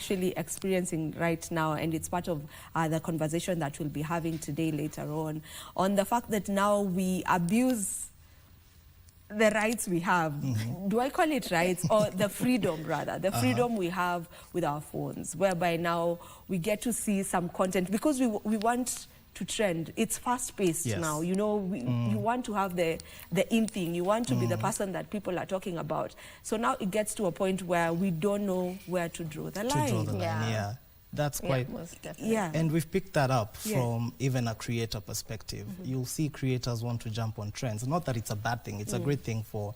actually experiencing right now, and it's part of the conversation that we'll be having today later on the fact that now we abuse the rights we have. Do I call it rights or the freedom rather? The freedom we have with our phones, whereby now we get to see some content because we want to trend. It's fast-paced now. You know, you want to have the in thing. You want to be the person that people are talking about. So now it gets to a point where we don't know where to draw the line. Yeah. That's quite, and we've picked that up from even a creator perspective. You'll see creators want to jump on trends. Not that it's a bad thing, it's a great thing for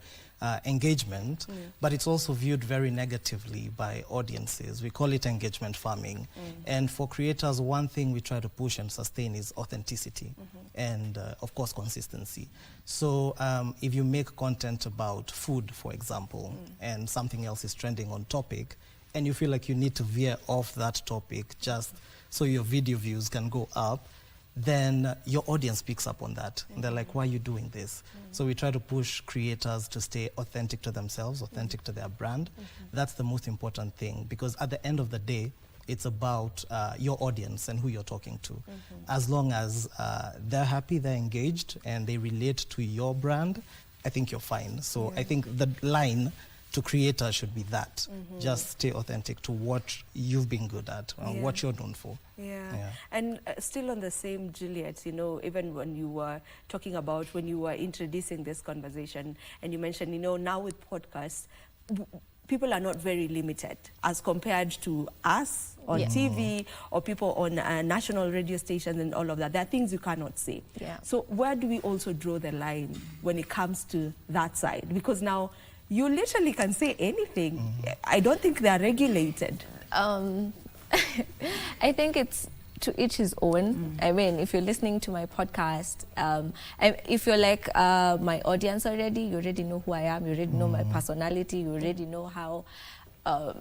engagement, but it's also viewed very negatively by audiences. We call it engagement farming. And for creators, one thing we try to push and sustain is authenticity and, of course, consistency. So if you make content about food, for example, and something else is trending on topic, and you feel like you need to veer off that topic just so your video views can go up, then your audience picks up on that. And they're like, why are you doing this? So we try to push creators to stay authentic to themselves, authentic to their brand. That's the most important thing, because at the end of the day, it's about your audience and who you're talking to. As long as they're happy, they're engaged, and they relate to your brand, I think you're fine. So I think the line to creators should be that. Just stay authentic to what you've been good at, what you're known for. And still on the same, Juliet, you know, even when you were talking about, when you were introducing this conversation, and you mentioned, you know, now with podcasts, people are not very limited as compared to us on TV or people on national radio stations and all of that. There are things you cannot say. So where do we also draw the line when it comes to that side? Because now, you literally can say anything. I don't think they are regulated. I think it's to each his own. I mean, if you're listening to my podcast, if you're like my audience already, you already know who I am, you already know my personality, you already know how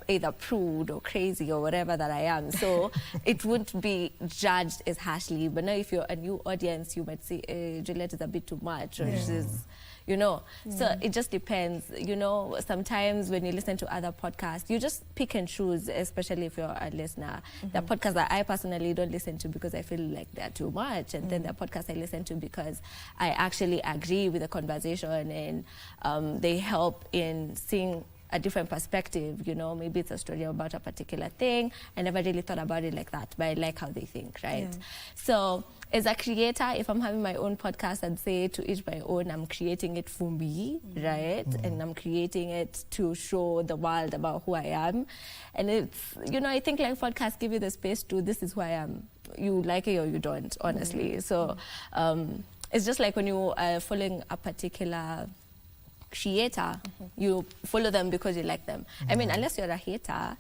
either prude or crazy or whatever that I am. So it wouldn't be judged as harshly. But now if you're a new audience, you might say, Juliet is a bit too much, or she's, you know. So it just depends. You know, sometimes when you listen to other podcasts, you just pick and choose, especially if you're a listener. The podcasts that I personally don't listen to because I feel like they're too much. And then the podcasts I listen to because I actually agree with the conversation, and they help in seeing a different perspective. You know, maybe it's a story about a particular thing. I never really thought about it like that, but I like how they think, right? So as a creator, if I'm having my own podcast, I'd say to each my own. I'm creating it for me, right? And I'm creating it to show the world about who I am. And it's, you know, I think like podcasts give you the space to, this is who I am. You like it or you don't, honestly. So it's just like when you are following a particular creator, you follow them because you like them. I mean, unless you're a hater,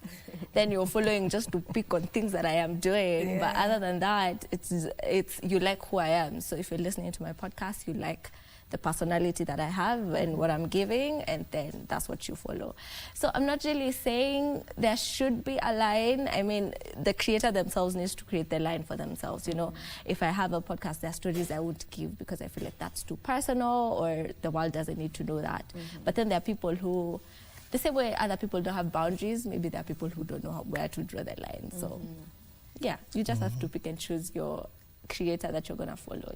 then you're following just to pick on things that I am doing. But other than that, it's you like who I am. So if you're listening to my podcast, you like the personality that I have and what I'm giving, and then that's what you follow. So I'm not really saying there should be a line. I mean, the creator themselves needs to create the line for themselves. You know, if I have a podcast, there are stories I won't give because I feel like that's too personal, or the world doesn't need to know that. But then there are people who, the same way other people don't have boundaries, maybe there are people who don't know where to draw the line. So yeah, you just have to pick and choose your creator that you're gonna follow.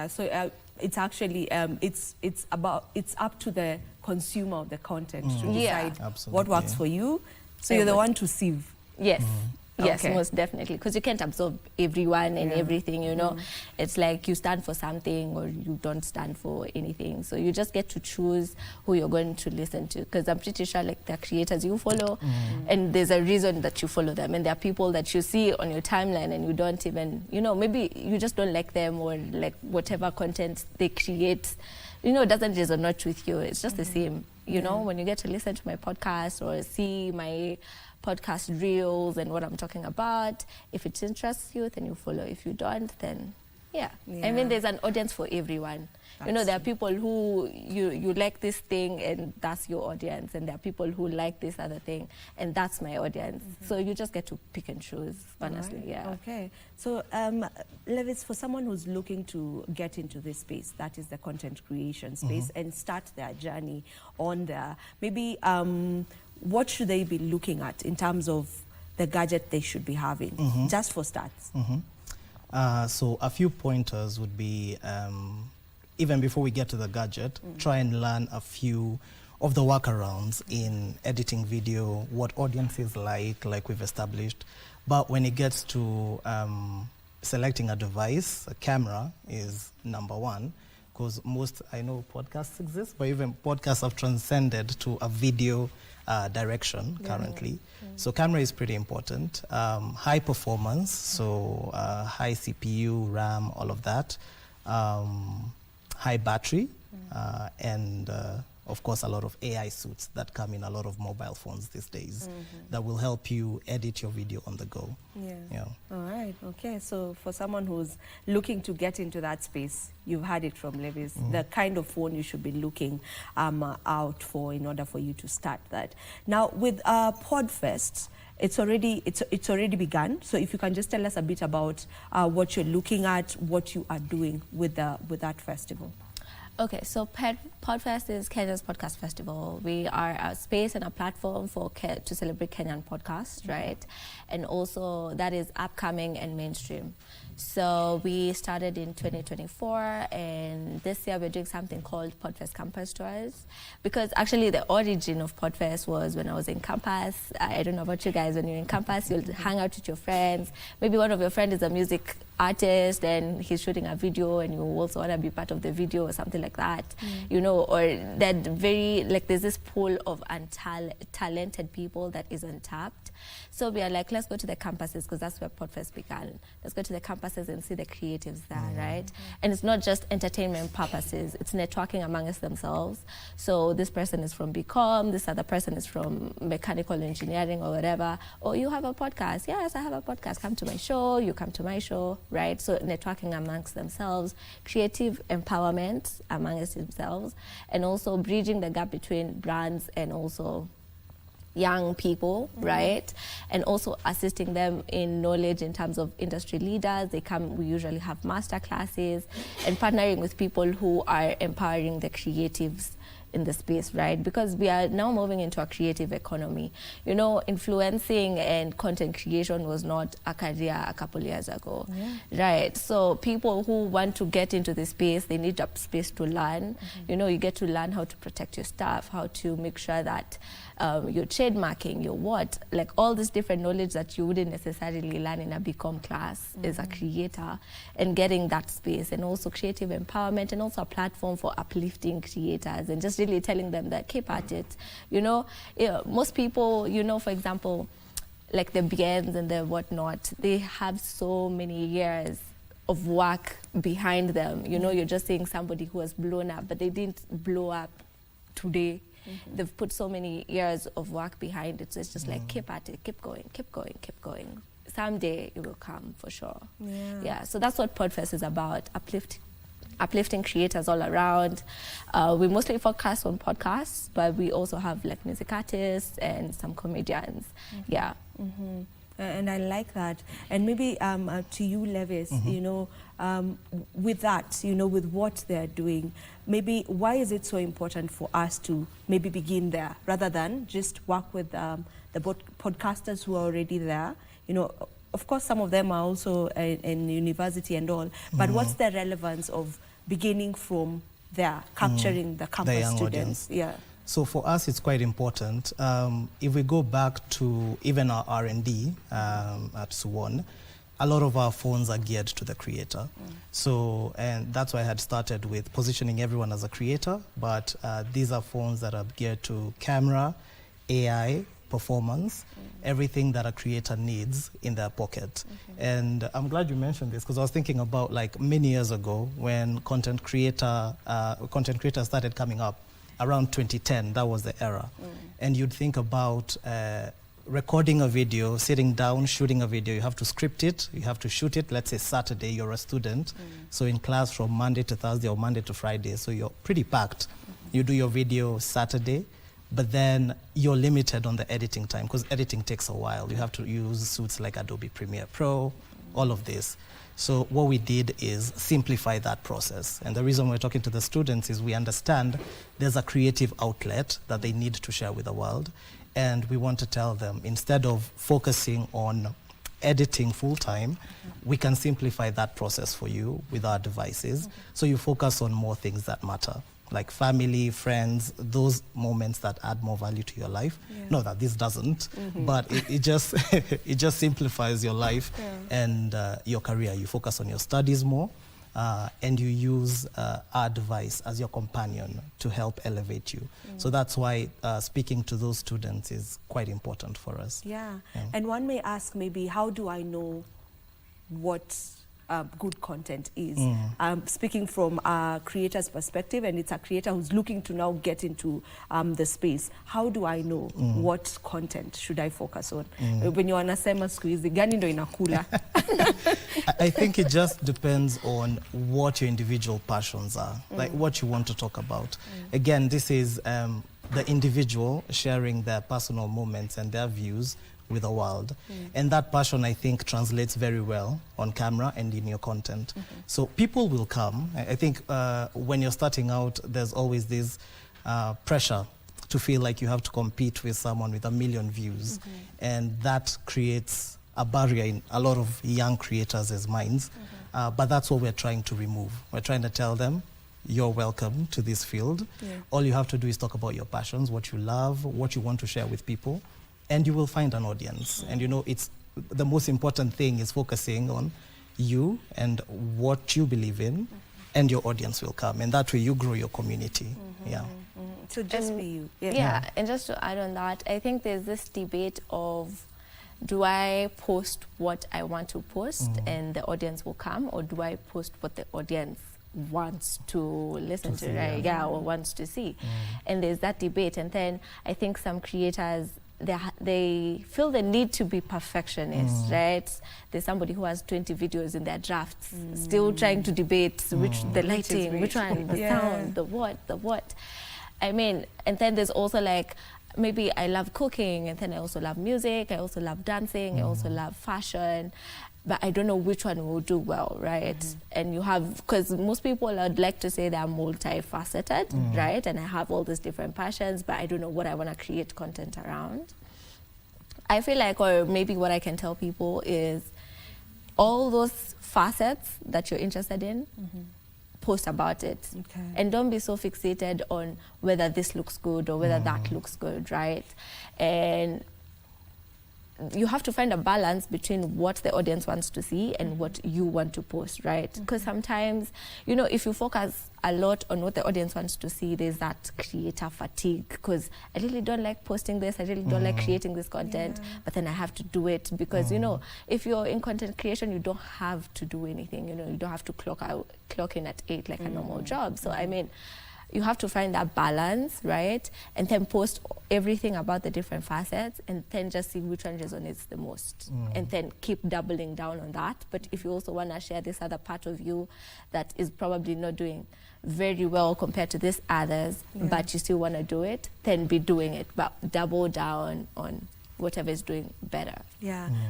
So it's actually it's up to the consumer of the content to decide what works for you. So you're the one to sieve. Yes, most definitely, because you can't absorb everyone and everything, you know. It's like you stand for something or you don't stand for anything. So you just get to choose who you're going to listen to, because I'm pretty sure like the creators you follow, and there's a reason that you follow them. And there are people that you see on your timeline and you don't even, you know, maybe you just don't like them, or like whatever content they create, you know, it doesn't resonate with you. It's just the same, you know, when you get to listen to my podcast or see my podcast reels and what I'm talking about. If it interests you, then you follow. If you don't, then I mean, there's an audience for everyone. You know, there are people who you like this thing and that's your audience, and there are people who like this other thing and that's my audience. So you just get to pick and choose, honestly. Okay. So Levis, for someone who's looking to get into this space, that is the content creation space, and start their journey on there, maybe what should they be looking at in terms of the gadget they should be having, just for starts? So a few pointers would be, even before we get to the gadget, try and learn a few of the workarounds in editing video, what audiences like we've established. But when it gets to selecting a device, a camera is number one, because I know podcasts exist, but even podcasts have transcended to a video direction currently. So camera is pretty important. High performance, so high CPU, RAM, all of that. High battery, and of course a lot of AI suits that come in a lot of mobile phones these days that will help you edit your video on the go. All right, okay. So for someone who's looking to get into that space, you've had it from Levis, the kind of phone you should be looking out for in order for you to start that. Now with Podfest, it's already begun. So if you can just tell us a bit about what you're looking at, what you are doing with that festival. Okay, so Podfest is Kenya's podcast festival. We are a space and a platform to celebrate Kenyan podcasts, right? And also that is upcoming and mainstream. So we started in 2024, and this year we're doing something called Podfest Campus Tours, because actually the origin of Podfest was when I was in campus. I don't know about you guys, when you're in campus, you'll hang out with your friends. Maybe one of your friends is a music artist and he's shooting a video and you also want to be part of the video or something like that, you know, or that there's this pool of talented people that is untapped. So we are like, let's go to the campuses, because that's where Podfest began. Let's go to the campuses and see the creatives there, right? And it's not just entertainment purposes, it's networking amongst themselves. So this person is from BCom, this other person is from mechanical engineering or whatever. Oh, you have a podcast? Yes, I have a podcast. Come to my show, you come to my show, right? So networking amongst themselves, creative empowerment amongst themselves, and also bridging the gap between brands and also young people, right? And also assisting them in knowledge in terms of industry leaders. We usually have master classes, and partnering with people who are empowering the creatives in the space, right? Because we are now moving into a creative economy. You know, influencing and content creation was not a career a couple years ago, right? So people who want to get into the space, they need a space to learn. You know, you get to learn how to protect your stuff, how to make sure that your trademarking, like all this different knowledge that you wouldn't necessarily learn in a BCom class as a creator, and getting that space, and also creative empowerment, and also a platform for uplifting creators, and just really telling them that keep at it. You know, most people, you know, for example, like the BNs and the whatnot, they have so many years of work behind them. You know, you're just seeing somebody who has blown up, but they didn't blow up today. They've put so many years of work behind it. So it's just like, keep at it, keep going, keep going, keep going. Someday it will come for sure. Yeah, so that's what Podfest is about, uplifting creators all around. We mostly focus on podcasts, but we also have like music artists and some comedians. Yeah. And I like that. And maybe to you, Levis, you know, with that, you know, with what they're doing, maybe why is it so important for us to maybe begin there rather than just work with the podcasters who are already there? You know, of course, some of them are also in university and all, but what's the relevance of beginning from there, capturing the campus the young students? Audience. Yeah. So for us, it's quite important. If we go back to even our R&D at Suwon, a lot of our phones are geared to the creator. So, and that's why I had started with positioning everyone as a creator, but these are phones that are geared to camera, AI, performance, everything that a creator needs in their pocket. And I'm glad you mentioned this, because I was thinking about like many years ago when content creators started coming up. Around 2010, that was the era. And you'd think about recording a video, sitting down, shooting a video. You have to script it, you have to shoot it. Let's say Saturday, you're a student. So in class from Monday to Thursday or Monday to Friday, so you're pretty packed. You do your video Saturday, but then you're limited on the editing time, because editing takes a while. You have to use suits like Adobe Premiere Pro, all of this. So what we did is simplify that process. And the reason we're talking to the students is we understand there's a creative outlet that they need to share with the world. And we want to tell them, instead of focusing on editing full-time, we can simplify that process for you with our devices. So you focus on more things that matter, like family, friends, those moments that add more value to your life. Not that this doesn't, but it just it just simplifies your life and your career. You focus on your studies more, and you use our device as your companion to help elevate you. So that's why speaking to those students is quite important for us. And one may ask, maybe, how do I know what good content is? Speaking from a creator's perspective, and it's a creator who's looking to now get into the space, how do I know what content should I focus on? When you're on a sema squeeze, gani ndo inakula? I think it just depends on what your individual passions are, like what you want to talk about. Again, this is the individual sharing their personal moments and their views with the world. And that passion, I think, translates very well on camera and in your content. So people will come. I think when you're starting out, there's always this pressure to feel like you have to compete with someone with 1 million views. And that creates a barrier in a lot of young creators' minds. But that's what we're trying to remove. We're trying to tell them, you're welcome to this field. All you have to do is talk about your passions, what you love, what you want to share with people, and you will find an audience. And you know, it's the most important thing is focusing on you and what you believe in, and your audience will come. And that way you grow your community. So just be you. And just to add on that, I think there's this debate of, do I post what I want to post and the audience will come, or do I post what the audience wants to listen to, right? Or wants to see. And there's that debate. And then I think some creators, they feel the need to be perfectionists, right? There's somebody who has 20 videos in their drafts, still trying to debate which the lighting, which one, the sound, the what. I mean, and then there's also like, maybe I love cooking, and then I also love music, I also love dancing, I also love fashion, but I don't know which one will do well, right? And you have, because most people would like to say they're multifaceted, right? And I have all these different passions, but I don't know what I want to create content around. I feel like, or maybe what I can tell people is, all those facets that you're interested in, post about it. And don't be so fixated on whether this looks good or whether that looks good, right? And you have to find a balance between what the audience wants to see and what you want to post, right? Because sometimes, you know, if you focus a lot on what the audience wants to see, there's that creator fatigue, because I really don't like posting this, I really don't like creating this content, but then I have to do it because, you know, if you're in content creation, you don't have to do anything, you know, you don't have to clock in at 8 like a normal job. So, I mean, you have to find that balance, right? And then post everything about the different facets, and then just see which one resonates the most. And then keep doubling down on that. But if you also want to share this other part of you that is probably not doing very well compared to this others, but you still want to do it, then be doing it. But double down on whatever is doing better.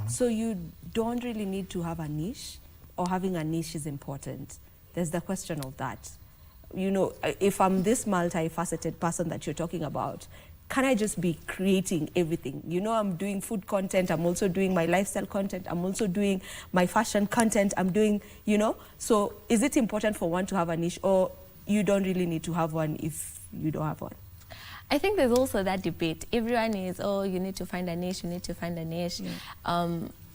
So you don't really need to have a niche, or having a niche is important. There's the question of that. You know, if I'm this multifaceted person that you're talking about, can I just be creating everything? You know, I'm doing food content, I'm also doing my lifestyle content, I'm also doing my fashion content, I'm doing, you know. So is it important for one to have a niche, or you don't really need to have one if you don't have one? I think there's also that debate. Everyone is, oh, you need to find a niche, you need to find a niche.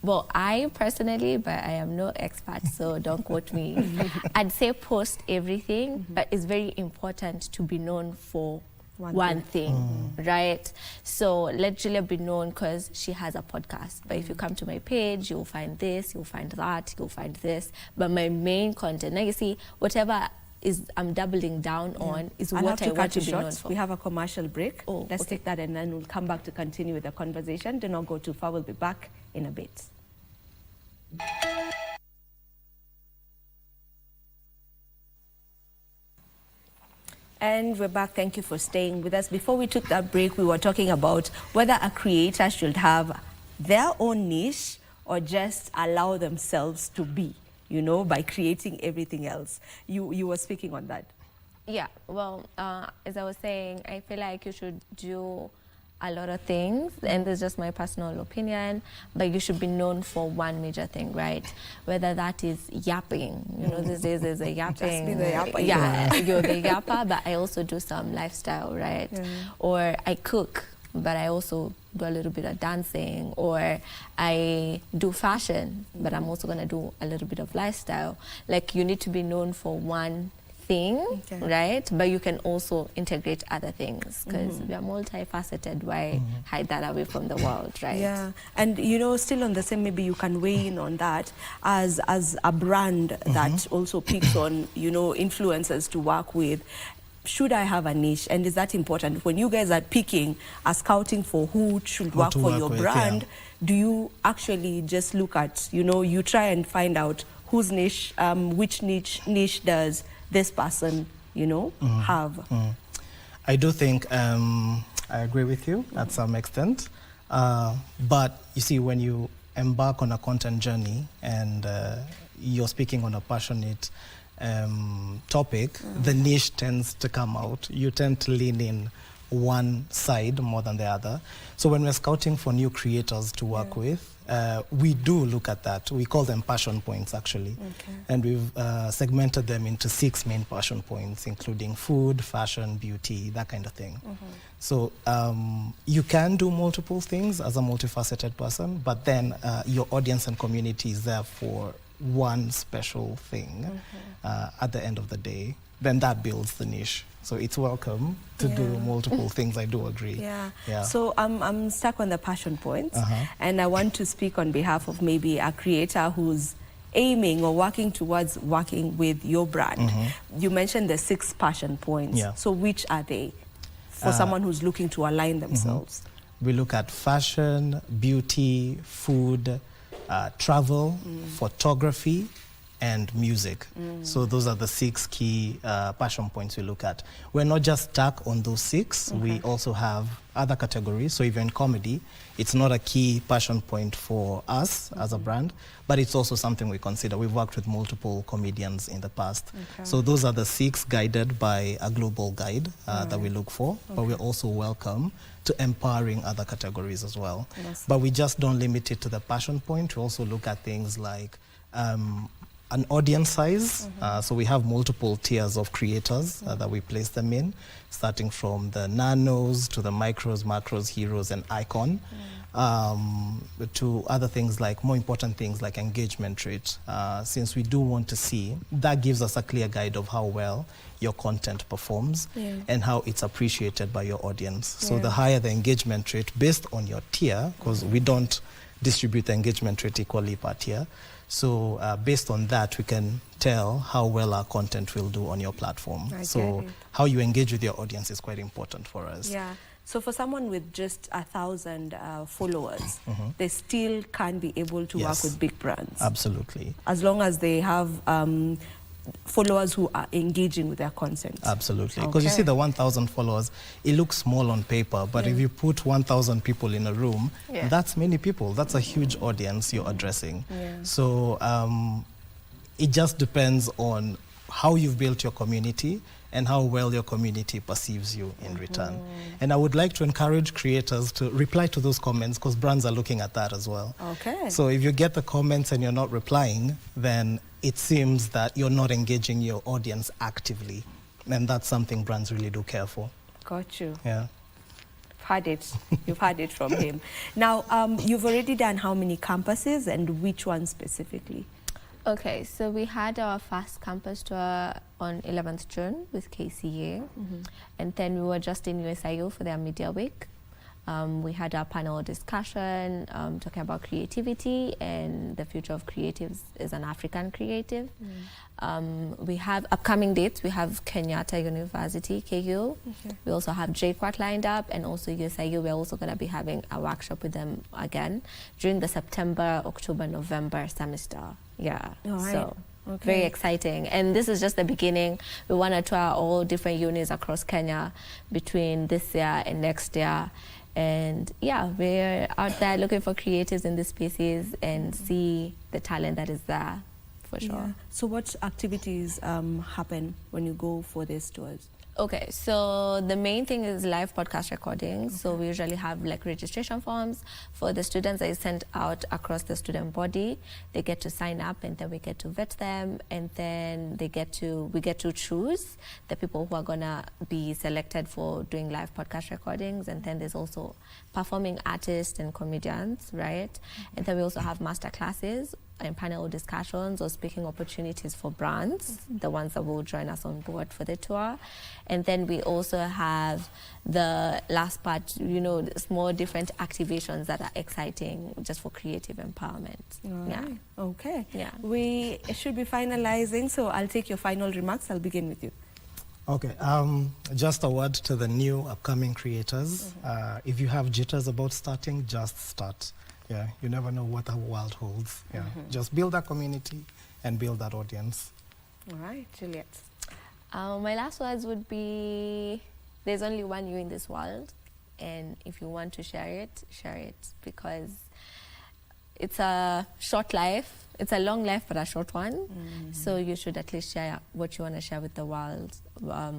Well, I personally, but I am no expert, so don't quote me. I'd say post everything, but it's very important to be known for one thing, right? So let Juliet be known because she has a podcast. But if you come to my page, you'll find this, you'll find that, you'll find this. But my main content, now you see, whatever I'm doubling down on is what I want to be known for. We have a commercial break. Let's take that, and then we'll come back to continue with the conversation. Do not go too far. We'll be back in a bit. And we're back. Thank you for staying with us. Before we took that break, we were talking about whether a creator should have their own niche or just allow themselves to be, you know, by creating everything else. You were speaking on that. Yeah, well, as I was saying, I feel like you should do a lot of things, and this is just my personal opinion, but you should be known for one major thing, right? Whether that is yapping, you know, these days there's a yapping. Just be the yapper. Yeah, you're the yapper, but I also do some lifestyle, right? Or I cook, but I also do a little bit of dancing, or I do fashion, but I'm also gonna do a little bit of lifestyle. Like, you need to be known for one thing, right? But you can also integrate other things, because we are multifaceted. Why hide that away from the world, right? Yeah, and you know, still on the same, maybe you can weigh in on that as a brand that also picks on, you know, influencers to work with. Should I have a niche, and is that important when you guys are picking, are scouting for who should work for your brand? Do you actually just look at, you know, you try and find out whose niche, which niche does this person, you know, have? I do think I agree with you at some extent, but you see, when you embark on a content journey and you're speaking on a passionate topic, the niche tends to come out. You tend to lean in one side more than the other. So when we're scouting for new creators to work with, we do look at that. We call them passion points, actually. And we've segmented them into 6 main passion points, including food, fashion, beauty, that kind of thing. So you can do multiple things as a multifaceted person, but then your audience and community is there for one special thing at the end of the day. Then that builds the niche. So it's welcome to do multiple things. I do agree. So I'm stuck on the passion points, and I want to speak on behalf of maybe a creator who's aiming or working towards working with your brand. You mentioned the 6 passion points. So which are they for someone who's looking to align themselves? We look at fashion, beauty, food, travel, photography, and music. So those are the 6 key passion points we look at. We're not just stuck on those 6. We also have other categories. So even comedy, it's not a key passion point for us as a brand, but it's also something we consider. We've worked with multiple comedians in the past. So those are the 6 guided by a global guide that we look for, but we're also welcome to empowering other categories as well. But we just don't limit it to the passion point. We also look at things like an audience size. So we have multiple tiers of creators that we place them in, starting from the nanos to the micros, macros, heroes, and icon, to other things like, more important things like engagement rate. Since we do want to see, that gives us a clear guide of how well your content performs and how it's appreciated by your audience. So the higher the engagement rate based on your tier, because we don't distribute the engagement rate equally per tier. So based on that, we can tell how well our content will do on your platform. So how you engage with your audience is quite important for us. So for someone with just 1,000 followers, they still can be able to work with big brands. Absolutely. As long as they have followers who are engaging with their content. Absolutely. Because you see the 1,000 followers, it looks small on paper, but if you put 1,000 people in a room, that's many people. That's a huge audience you're addressing. So it just depends on how you've built your community and how well your community perceives you in return. And I would like to encourage creators to reply to those comments, because brands are looking at that as well. So if you get the comments and you're not replying, then it seems that you're not engaging your audience actively. And that's something brands really do care for. Got you. Yeah. Had it. You've had it from him. Now, you've already done how many campuses, and which one specifically? Okay, so we had our first campus tour on 11th June with KCA, and then we were just in USIO for their media week. We had our panel discussion talking about creativity and the future of creatives as an African creative. We have upcoming dates. We have Kenyatta University, KU. We also have JQuat lined up, and also USIU. We're also going to be having a workshop with them again during the September, October, November semester. So very exciting. And this is just the beginning. We want to tour all different units across Kenya between this year and next year. And we're out there looking for creatives in these spaces and see the talent that is there, for sure. So what activities happen when you go for these tours? Okay, so the main thing is live podcast recordings. Okay. So we usually have like registration forms for the students that is sent out across the student body. They get to sign up, and then we get to vet them, and then we get to choose the people who are gonna be selected for doing live podcast recordings. And then there's also performing artists and comedians, right? And then we also have master classes and panel discussions or speaking opportunities for brands, the ones that will join us on board for the tour. And then we also have the last part, you know, small different activations that are exciting just for creative empowerment. Right. Yeah. Okay. Yeah. We should be finalizing, so I'll take your final remarks. I'll begin with you. Okay, just a word to the new upcoming creators. If you have jitters about starting, just start. Yeah, you never know what the world holds. Yeah, just build that community and build that audience. All right, Juliet. My last words would be, there's only one you in this world, and if you want to share it, because it's a short life. It's a long life, but a short one. So you should at least share what you want to share with the world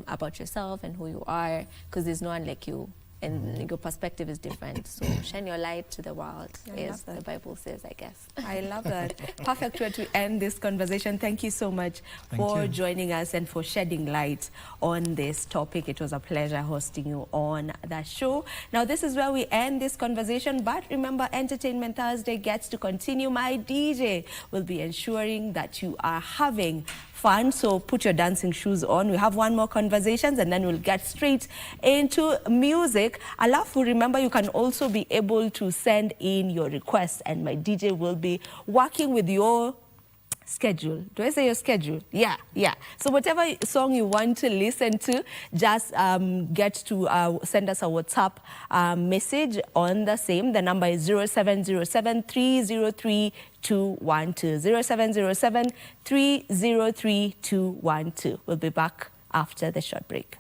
about yourself and who you are, because there's no one like you. And your perspective is different. So shine your light to the world, as the Bible says, I guess. I love that. Perfect way to end this conversation. Thank you so much for joining us and for shedding light on this topic. It was a pleasure hosting you on the show. Now, this is where we end this conversation. But remember, Entertainment Thursday gets to continue. My DJ will be ensuring that you are having fun, so put your dancing shoes on. We have one more conversations, and then we'll get straight into music. Alafu, remember, you can also be able to send in your requests, and my DJ will be working with your schedule. Do I say your schedule? Yeah. So whatever song you want to listen to, just get to send us a WhatsApp message on the same. The number is 0707 303 212. 0707 303 212. We'll be back after the short break.